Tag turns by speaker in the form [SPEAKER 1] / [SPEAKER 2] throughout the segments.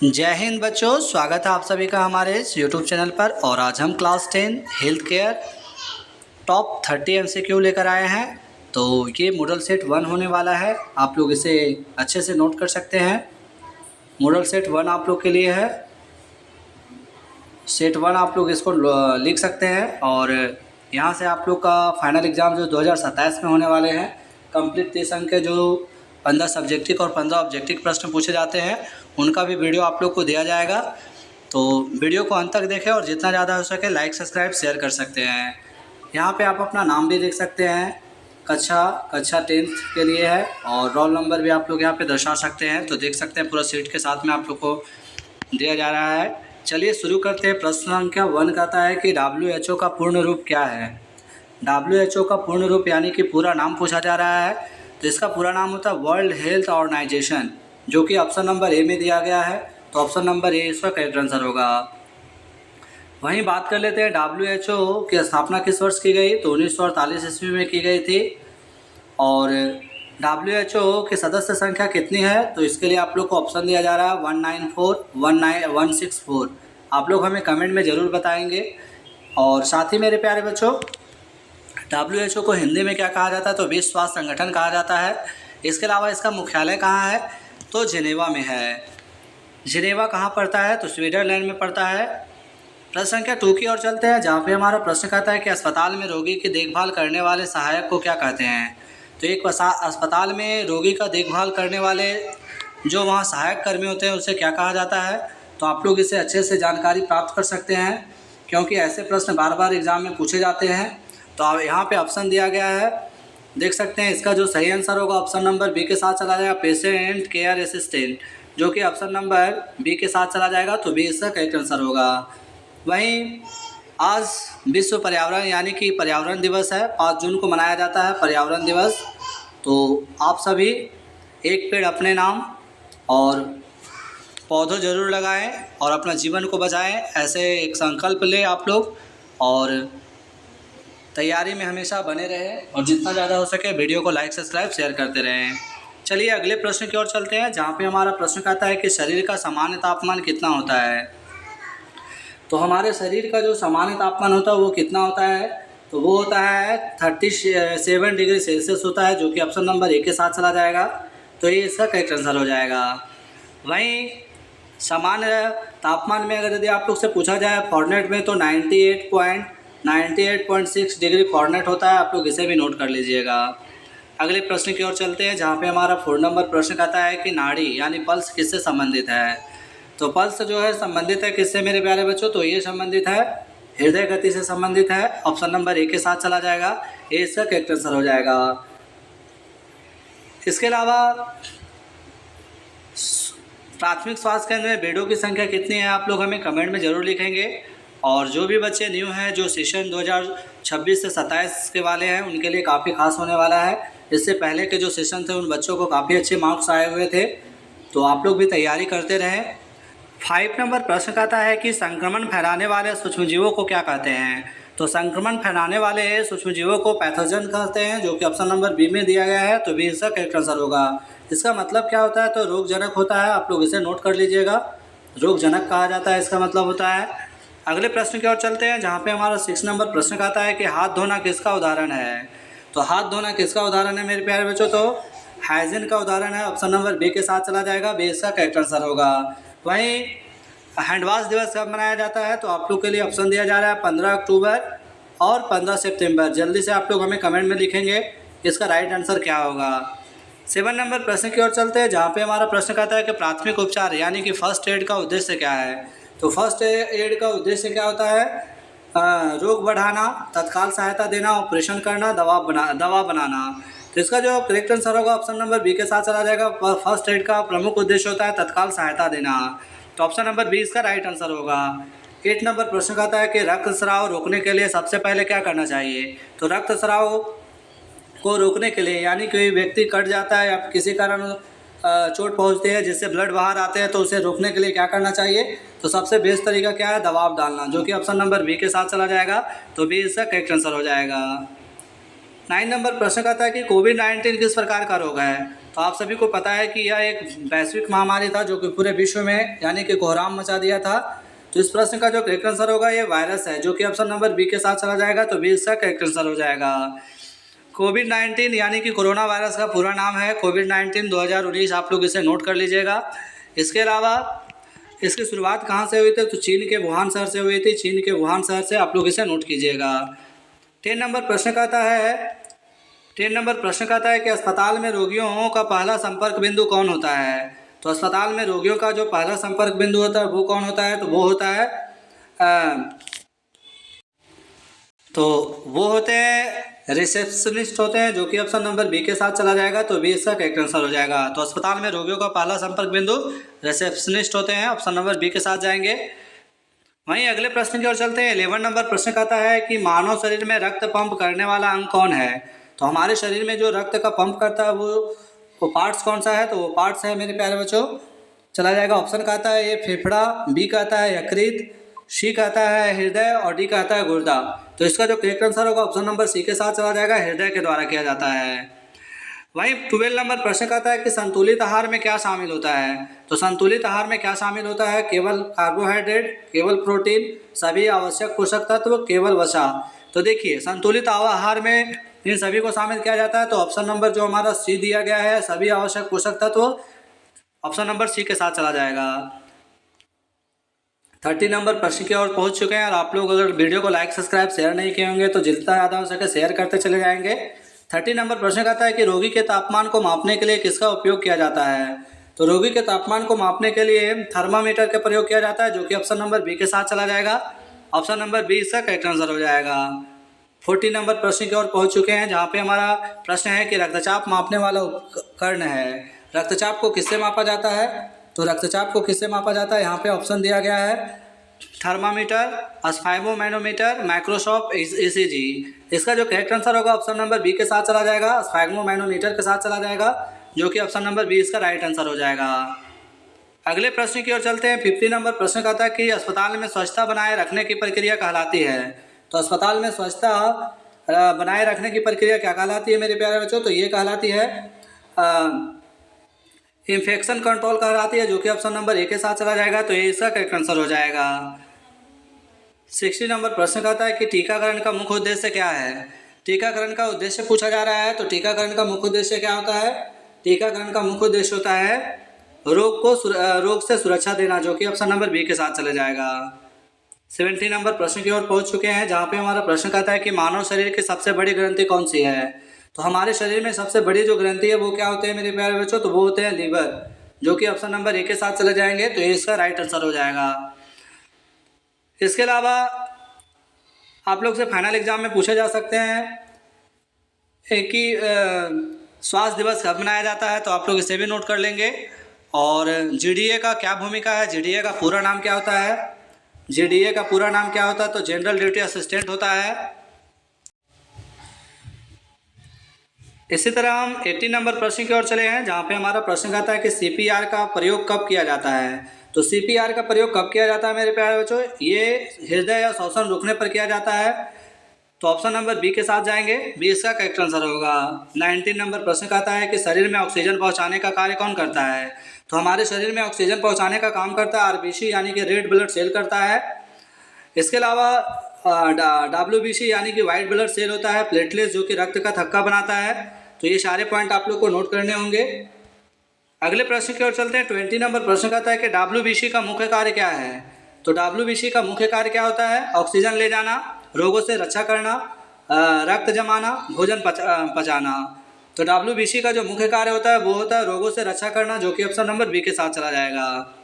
[SPEAKER 1] जय हिंद बच्चों, स्वागत है आप सभी का हमारे इस यूट्यूब चैनल पर। और आज हम class 10 health care top 30 MCQ लेकर आए हैं। तो ये मॉडल सेट 1 होने वाला है, आप लोग इसे अच्छे से नोट कर सकते हैं। मॉडल सेट 1 आप लोग के लिए है। सेट 1 आप लोग इसको लिख सकते हैं। और यहाँ से आप लोग का फाइनल एग्ज़ाम जो 2027 में होने वाले हैं, कंप्लीट 30 अंक के जो 15 सब्जेक्टिव और 15 ऑब्जेक्टिव प्रश्न पूछे जाते हैं, उनका भी वीडियो आप लोग को दिया जाएगा। तो वीडियो को अंत तक देखें और जितना ज़्यादा हो सके लाइक सब्सक्राइब शेयर कर सकते हैं। यहाँ पे आप अपना नाम भी लिख सकते हैं। कक्षा 10th के लिए है और रोल नंबर भी आप लोग यहाँ पे दर्शा सकते हैं। तो देख सकते हैं पूरा सीट के साथ में आप लोग को दिया जा रहा है। चलिए शुरू करते हैं। प्रश्न संख्या 1 कहता है कि WHO का पूर्ण रूप क्या है। WHO का पूर्ण रूप यानी कि पूरा नाम पूछा जा रहा है। तो इसका पूरा नाम होता है वर्ल्ड हेल्थ ऑर्गेनाइजेशन, जो कि ऑप्शन नंबर ए में दिया गया है। तो ऑप्शन नंबर ए इसका करेक्ट आंसर होगा। वहीं बात कर लेते हैं WHO की स्थापना किस वर्ष की गई। तो 1948 ईस्वी में की गई थी। और WHO की सदस्य संख्या कितनी है, तो इसके लिए आप लोग को ऑप्शन दिया जा रहा है 194 आप लोग हमें कमेंट में ज़रूर बताएंगे। और साथ ही मेरे प्यारे बच्चों, WHO को हिंदी में क्या कहा जाता है, तो विश्व स्वास्थ्य संगठन कहा जाता है। इसके अलावा इसका मुख्यालय कहाँ है, तो जिनेवा में है। जिनेवा कहाँ पड़ता है, तो स्विट्ज़रलैंड में पड़ता है। प्रश्न संख्या 2 की ओर चलते हैं, जहाँ पे हमारा प्रश्न कहता है कि अस्पताल में रोगी की देखभाल करने वाले सहायक को क्या कहते हैं। तो एक अस्पताल में रोगी का देखभाल करने वाले जो वहाँ सहायक कर्मी होते हैं, उसे क्या कहा जाता है। तो आप लोग इसे अच्छे से जानकारी प्राप्त कर सकते हैं, क्योंकि ऐसे प्रश्न बार बार एग्ज़ाम में पूछे जाते हैं। तो अब यहाँ पे ऑप्शन दिया गया है, देख सकते हैं। इसका जो सही आंसर होगा ऑप्शन नंबर बी के साथ चला जाएगा, पेशेंट केयर असिस्टेंट, जो कि ऑप्शन नंबर बी के साथ चला जाएगा। तो बी इसका करेक्ट आंसर होगा। वहीं आज विश्व पर्यावरण यानी कि पर्यावरण दिवस है, 5 जून को मनाया जाता है पर्यावरण दिवस। तो आप सभी एक पेड़ अपने नाम और पौधों ज़रूर लगाएं और अपना जीवन को बचाएं, ऐसे एक संकल्प लें आप लोग। और तैयारी में हमेशा बने रहें और जितना ज़्यादा हो सके वीडियो को लाइक सब्सक्राइब शेयर करते रहें। चलिए अगले प्रश्न की ओर चलते हैं, जहाँ पे हमारा प्रश्न कहता है कि शरीर का सामान्य तापमान कितना होता है। तो हमारे शरीर का जो सामान्य तापमान होता है वो कितना होता है, तो वो होता है 37 डिग्री सेल्सियस होता है, जो कि ऑप्शन नंबर ए के साथ चला जाएगा। तो ये इसका करेक्ट आंसर हो जाएगा। वहीं सामान्य तापमान में अगर यदि आप लोग से पूछा जाए फॉरेनहाइट में, तो 98.6 डिग्री फॉरेनहाइट होता है। आप लोग इसे भी नोट कर लीजिएगा। अगले प्रश्न की ओर चलते हैं, जहाँ पे हमारा 4 नंबर प्रश्न कहता है कि नाड़ी यानी पल्स किससे संबंधित है। तो पल्स जो है संबंधित है किससे मेरे प्यारे बच्चों, तो ये संबंधित है हृदय गति से संबंधित है। ऑप्शन नंबर ए के साथ चला जाएगा, ए इसका करेक्ट आंसर हो जाएगा। इसके अलावा प्राथमिक स्वास्थ्य केंद्र में बेडों की संख्या कितनी है, आप लोग हमें कमेंट में ज़रूर लिखेंगे। और जो भी बच्चे न्यू हैं, जो सेशन 2026 से 27 के वाले हैं, उनके लिए काफ़ी खास होने वाला है। इससे पहले के जो सेशन थे उन बच्चों को काफ़ी अच्छे मार्क्स आए हुए थे। तो आप लोग भी तैयारी करते रहें। 5 नंबर प्रश्न कहता है कि संक्रमण फैलाने वाले सूक्ष्मजीवों को क्या कहते हैं। तो संक्रमण फैलाने वाले सूक्ष्मजीवों को पैथोजन कहते हैं, जो कि ऑप्शन नंबर बी में दिया गया है। तो बी इसका करेक्ट आंसर होगा। इसका मतलब क्या होता है, तो रोगजनक होता है। आप लोग इसे नोट कर लीजिएगा, रोगजनक कहा जाता है, इसका मतलब होता है। अगले प्रश्न की ओर चलते हैं, जहाँ पे हमारा 6 नंबर प्रश्न कहता है कि हाथ धोना किसका उदाहरण है। तो हाथ धोना किसका उदाहरण है मेरे प्यारे बच्चों, तो हाइजीन का उदाहरण है। ऑप्शन नंबर बी के साथ चला जाएगा, बी इसका करेक्ट आंसर होगा। वहीं हैंड वॉश दिवस कब मनाया जाता है, तो आप लोग के लिए ऑप्शन दिया जा रहा है 15 अक्टूबर और 15 सितंबर। जल्दी से आप लोग हमें कमेंट में लिखेंगे इसका राइट आंसर क्या होगा। 7 नंबर प्रश्न की ओर चलते हैं, जहाँ पे हमारा प्रश्न कहता है कि प्राथमिक उपचार यानी कि फर्स्ट एड का उद्देश्य क्या है। तो फर्स्ट एड का उद्देश्य क्या होता है, रोग बढ़ाना, तत्काल सहायता देना, ऑपरेशन करना, दवा बनाना। तो इसका जो करेक्ट आंसर होगा ऑप्शन नंबर बी के साथ चला जाएगा। फर्स्ट एड का प्रमुख उद्देश्य होता है तत्काल सहायता देना। तो ऑप्शन नंबर बी इसका राइट आंसर होगा। 8 नंबर प्रश्न कहता है कि रक्तस्राव रोकने के लिए सबसे पहले क्या करना चाहिए। तो रक्तस्राव को रोकने के लिए यानी कोई व्यक्ति कट जाता है या किसी कारण चोट पहुंचती है जिससे ब्लड बाहर आते हैं, तो उसे रोकने के लिए क्या करना चाहिए। तो सबसे बेस्ट तरीका क्या है, दबाव डालना, जो कि ऑप्शन नंबर बी के साथ चला जाएगा। तो बी इसका करेक्ट आंसर हो जाएगा। 9 नंबर प्रश्न कहता है कि कोविड-19 किस प्रकार का रोग है। तो आप सभी को पता है कि यह एक वैश्विक महामारी था जो कि पूरे विश्व में यानी कि कोहराम मचा दिया था। तो इस प्रश्न का जो करेक्ट आंसर होगा ये वायरस है, जो कि ऑप्शन नंबर बी के साथ चला जाएगा, तो बी इसका करेक्ट आंसर हो जाएगा। कोविड-19 यानी कि कोरोना वायरस का पूरा नाम है कोविड-19 2019, आप लोग इसे नोट कर लीजिएगा। इसके अलावा इसकी शुरुआत कहाँ से हुई थी, तो चीन के वुहान शहर से हुई थी, चीन के वुहान शहर से, आप लोग इसे नोट कीजिएगा। 10 नंबर प्रश्न कहता है कि अस्पताल में रोगियों का पहला संपर्क बिंदु कौन होता है। तो अस्पताल में रोगियों का जो पहला संपर्क बिंदु होता है वो कौन होता है, तो वो होते हैं रिसेप्शनिस्ट होते हैं, जो कि ऑप्शन नंबर बी के साथ चला जाएगा, तो बी इसका करेक्ट आंसर हो जाएगा। तो अस्पताल में रोगियों का पहला संपर्क बिंदु रिसेप्शनिस्ट होते हैं, ऑप्शन नंबर बी के साथ जाएंगे। वहीं अगले प्रश्न की ओर चलते हैं। 11 नंबर प्रश्न कहता है कि मानव शरीर में रक्त पंप करने वाला अंग कौन है। तो हमारे शरीर में जो रक्त का पंप करता है वो पार्ट्स कौन सा है, तो वो पार्ट्स है मेरे प्यारे बच्चों, चला जाएगा। ऑप्शन कहता है ए फेफड़ा, बी कहता है यकृत, सी कहता है हृदय और डी कहता है गुर्दा। तो इसका जो करेक्ट आंसर होगा ऑप्शन नंबर सी के साथ चला जाएगा, हृदय के द्वारा किया जाता है। वहीं 12 नंबर प्रश्न कहता है कि संतुलित आहार में क्या शामिल होता है। तो संतुलित आहार में क्या शामिल होता है, केवल कार्बोहाइड्रेट, केवल प्रोटीन, सभी आवश्यक पोषक तत्व, केवल वसा। तो देखिए संतुलित आहार में इन सभी को शामिल किया जाता है, तो ऑप्शन नंबर जो हमारा सी दिया गया है, सभी आवश्यक पोषक तत्व, ऑप्शन नंबर सी के साथ चला जाएगा। 30 नंबर प्रश्न की ओर पहुंच चुके हैं, और आप लोग अगर वीडियो को लाइक सब्सक्राइब शेयर नहीं किए होंगे तो जितना ज़्यादा हो सके शेयर करते चले जाएंगे। 30 नंबर प्रश्न कहता है कि रोगी के तापमान को मापने के लिए किसका उपयोग किया जाता है। तो रोगी के तापमान को मापने के लिए थर्मामीटर का प्रयोग किया जाता है, जो कि ऑप्शन नंबर बी के साथ चला जाएगा, ऑप्शन नंबर बी इसका करेक्ट आंसर हो जाएगा। 40 नंबर प्रश्न की ओर पहुंच चुके हैं, जहाँ पे हमारा प्रश्न है कि रक्तचाप मापने वाला उपकरण है, रक्तचाप को किससे मापा जाता है। तो रक्तचाप को किससे मापा जाता है, यहाँ पे ऑप्शन दिया गया है थर्मामीटर, स्फैग्मोमैनोमीटर, माइक्रोस्कोप, ईसीजी। इसका जो करेक्ट आंसर होगा ऑप्शन नंबर बी के साथ चला जाएगा, स्फैग्मोमैनोमीटर के साथ चला जाएगा, जो कि ऑप्शन नंबर बी इसका राइट आंसर हो जाएगा। अगले प्रश्न की ओर चलते हैं। 50 नंबर प्रश्न कहता है कि अस्पताल में स्वच्छता बनाए रखने की प्रक्रिया कहलाती है। तो अस्पताल में स्वच्छता बनाए रखने की प्रक्रिया क्या कहलाती है मेरे प्यारे बच्चों, तो ये कहलाती है इन्फेक्शन कंट्रोल कहलाती है, जो कि ऑप्शन नंबर ए के साथ चला जाएगा, तो ये इसका करेक्ट आंसर हो जाएगा। 60 नंबर प्रश्न कहता है कि टीकाकरण का मुख्य उद्देश्य क्या है। टीकाकरण का उद्देश्य पूछा जा रहा है, तो टीकाकरण का मुख्य उद्देश्य क्या होता है, टीकाकरण का मुख्य उद्देश्य होता है रोग से सुरक्षा देना, जो कि ऑप्शन नंबर बी के साथ चले जाएगा। 70 नंबर प्रश्न की ओर पहुंच चुके हैं, जहाँ पे हमारा प्रश्न कहता है कि मानव शरीर की सबसे बड़ी ग्रंथि कौन सी है। तो हमारे शरीर में सबसे बड़ी जो ग्रंथि है वो क्या होते हैं मेरे प्यारे बच्चों, तो वो होते हैं लीवर, जो कि ऑप्शन नंबर ए के साथ चले जाएंगे, तो ये इसका राइट आंसर हो जाएगा। इसके अलावा आप लोग से फाइनल एग्जाम में पूछे जा सकते हैं कि स्वास्थ्य दिवस कब मनाया जाता है, तो आप लोग इसे भी नोट कर लेंगे। और जीडीए का क्या भूमिका है, जीडीए का पूरा नाम क्या होता है, जीडीए का पूरा नाम क्या होता है, तो जनरल ड्यूटी असिस्टेंट होता है। इसी तरह हम 80 नंबर प्रश्न की ओर चले हैं, जहाँ पे हमारा प्रश्न कहता है कि सीपीआर का प्रयोग कब किया जाता है। तो सीपीआर का प्रयोग कब किया जाता है मेरे प्यारे बच्चों, ये हृदय या श्वसन रुकने पर किया जाता है, तो ऑप्शन नंबर बी के साथ जाएंगे, बी इसका करेक्ट आंसर होगा। 19 नंबर प्रश्न कहता है कि शरीर में ऑक्सीजन पहुँचाने का कार्य कौन करता है। तो हमारे शरीर में ऑक्सीजन पहुँचाने का काम करता है आरबीसी यानी कि रेड ब्लड सेल करता है। इसके अलावा डब्ल्यूबीसी यानी कि वाइट ब्लड सेल होता है, प्लेटलेट्स जो कि रक्त का थक्का बनाता है। तो ये सारे पॉइंट आप लोग को नोट करने होंगे। अगले प्रश्न की ओर चलते हैं। 20 नंबर प्रश्न कहता है कि डब्ल्यूबीसी का मुख्य कार्य क्या है। तो डब्ल्यूबीसी का मुख्य कार्य क्या होता है, ऑक्सीजन ले जाना, रोगों से रक्षा करना, रक्त जमाना, भोजन पचाना। तो डब्ल्यूबीसी का जो मुख्य कार्य होता है वो होता है रोगों से रक्षा करना, जो कि ऑप्शन नंबर बी के साथ चला जाएगा।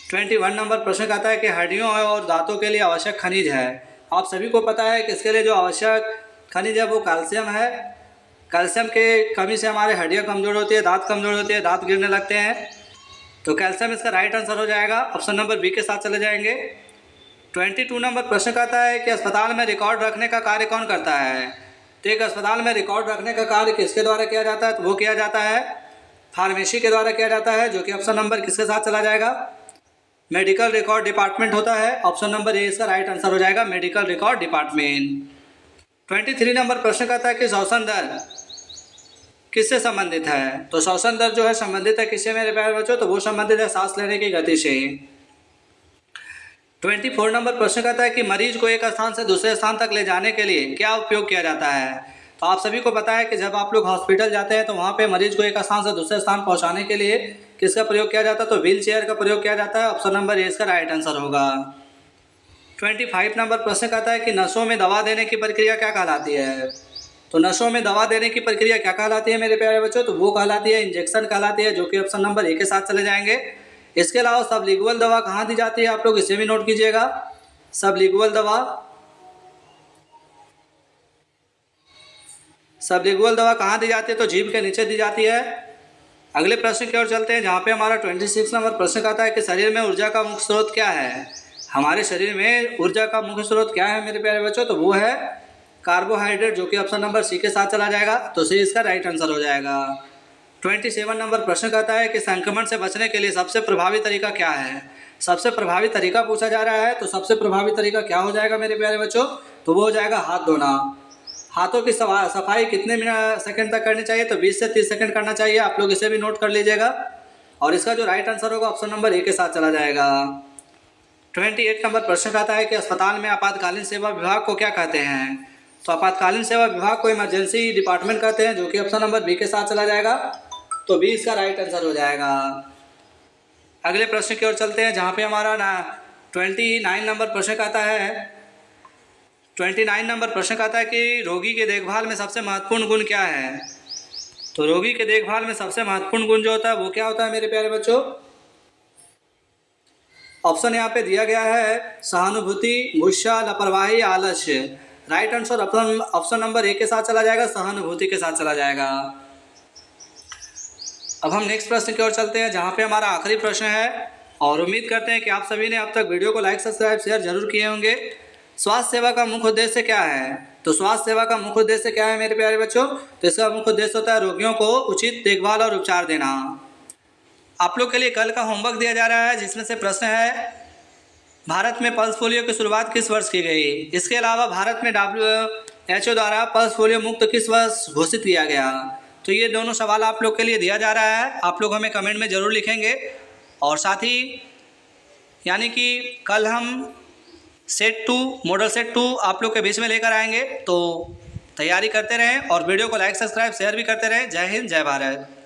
[SPEAKER 1] 21 नंबर प्रश्न कहता है कि हड्डियों और दांतों के लिए आवश्यक खनिज है। आप सभी को पता है कि इसके लिए जो आवश्यक खनिज है वो कैल्शियम है। कैल्शियम के कमी से हमारे हड्डियाँ कमज़ोर होती है, दांत कमज़ोर होती है, दांत गिरने लगते हैं। तो कैल्शियम इसका राइट आंसर हो जाएगा, ऑप्शन नंबर बी के साथ चले जाएंगे। 22 नंबर प्रश्न कहता है कि अस्पताल में रिकॉर्ड रखने का कार्य कौन करता है। तो एक अस्पताल में रिकॉर्ड रखने का कार्य किसके द्वारा किया जाता है, तो वो किया जाता है फार्मेसी के द्वारा किया जाता है, जो कि ऑप्शन नंबर किसके साथ चला जाएगा, मेडिकल रिकॉर्ड डिपार्टमेंट होता है। ऑप्शन नंबर ए इसका राइट आंसर हो जाएगा, मेडिकल रिकॉर्ड डिपार्टमेंट। 23 नंबर प्रश्न कहता है कि किससे संबंधित है? तो श्वसन दर जो है संबंधित है किससे मेरे प्यारे बच्चों? तो वो संबंधित है सांस लेने की गति से। 24 नंबर प्रश्न कहता है कि मरीज को एक स्थान से दूसरे स्थान तक ले जाने के लिए क्या उपयोग किया जाता है? तो आप सभी को पता है कि जब आप लोग हॉस्पिटल जाते हैं तो वहाँ पे मरीज को एक स्थान से दूसरे स्थान पहुँचाने के लिए किसका प्रयोग किया जाता है? तो व्हील चेयर का प्रयोग किया जाता है। ऑप्शन नंबर ए इसका राइट आंसर होगा। 25 नंबर प्रश्न कहता है कि नसों में दवा देने की प्रक्रिया क्या कहलाती है? तो नसों में दवा देने की प्रक्रिया क्या कहलाती है मेरे प्यारे बच्चों? तो वो कहलाती है इंजेक्शन कहलाती है, जो कि ऑप्शन नंबर ए के साथ चले जाएंगे। इसके अलावा सबलिंगुअल दवा कहाँ दी जाती है? आप लोग इसे भी नोट कीजिएगा। सबलिंगुअल दवा कहाँ दी जाती है? तो जीभ के नीचे दी जाती है। अगले प्रश्न की ओर चलते हैं, जहाँ पे हमारा 26 नंबर प्रश्न कहता है कि शरीर में ऊर्जा का मुख्य स्रोत क्या है? हमारे शरीर में ऊर्जा का मुख्य स्रोत क्या है मेरे प्यारे बच्चों? तो वो है कार्बोहाइड्रेट, जो कि ऑप्शन नंबर सी के साथ चला जाएगा। तो सी इसका राइट आंसर हो जाएगा। 27 नंबर प्रश्न कहता है कि संक्रमण से बचने के लिए सबसे प्रभावी तरीका क्या है? सबसे प्रभावी तरीका पूछा जा रहा है। तो सबसे प्रभावी तरीका क्या हो जाएगा मेरे प्यारे बच्चों? तो वो हो जाएगा हाथ धोना। हाथों की सफाई कितने सेकंड तक करनी चाहिए? तो 20 से 30 सेकंड करना चाहिए। आप लोग इसे भी नोट कर लीजिएगा। और इसका जो राइट आंसर होगा ऑप्शन नंबर ए के साथ चला जाएगा। 28 नंबर प्रश्न कहता है कि अस्पताल में आपातकालीन सेवा विभाग को क्या कहते हैं? तो आपातकालीन सेवा विभाग को इमरजेंसी डिपार्टमेंट कहते हैं, जो कि ऑप्शन नंबर बी के साथ चला जाएगा। तो बी इसका राइट आंसर हो जाएगा। अगले प्रश्न की ओर चलते हैं, जहाँ पे हमारा 29 नंबर प्रश्न कहता है 29 नंबर प्रश्न कहता है कि रोगी के देखभाल में सबसे महत्वपूर्ण गुण क्या है? तो रोगी के देखभाल में सबसे महत्वपूर्ण गुण जो होता है वो क्या होता है मेरे प्यारे बच्चों? ऑप्शन यहाँ पे दिया गया है सहानुभूति, गुस्सा, लापरवाही, आलस्य। Right answer option number A के साथ चला जाएगा, सहानुभूति के साथ चला जाएगा। अब हम नेक्स्ट प्रश्न की ओर चलते हैं, जहाँ पे हमारा आखिरी प्रश्न है। और उम्मीद करते हैं कि आप सभी ने अब तक वीडियो को लाइक, सब्सक्राइब, शेयर जरूर किए होंगे। स्वास्थ्य सेवा का मुख्य उद्देश्य क्या है? तो स्वास्थ्य सेवा का मुख्य उद्देश्य क्या है मेरे प्यारे बच्चों? तो इसका मुख्य उद्देश्य होता है रोगियों को उचित देखभाल और उपचार देना। आप लोग के लिए कल का होमवर्क दिया जा रहा है, जिसमें से प्रश्न है भारत में पल्स पोलियो की शुरुआत किस वर्ष की गई? इसके अलावा भारत में WHO द्वारा पल्स पोलियो मुक्त किस वर्ष घोषित किया गया? तो ये दोनों सवाल आप लोग के लिए दिया जा रहा है। आप लोग हमें कमेंट में ज़रूर लिखेंगे। और साथ ही यानी कि कल हम सेट 2 मॉडल सेट 2 आप लोग के बीच में लेकर आएंगे। तो तैयारी करते रहें और वीडियो को लाइक, सब्सक्राइब, शेयर भी करते रहें। जय हिंद, जय भारत।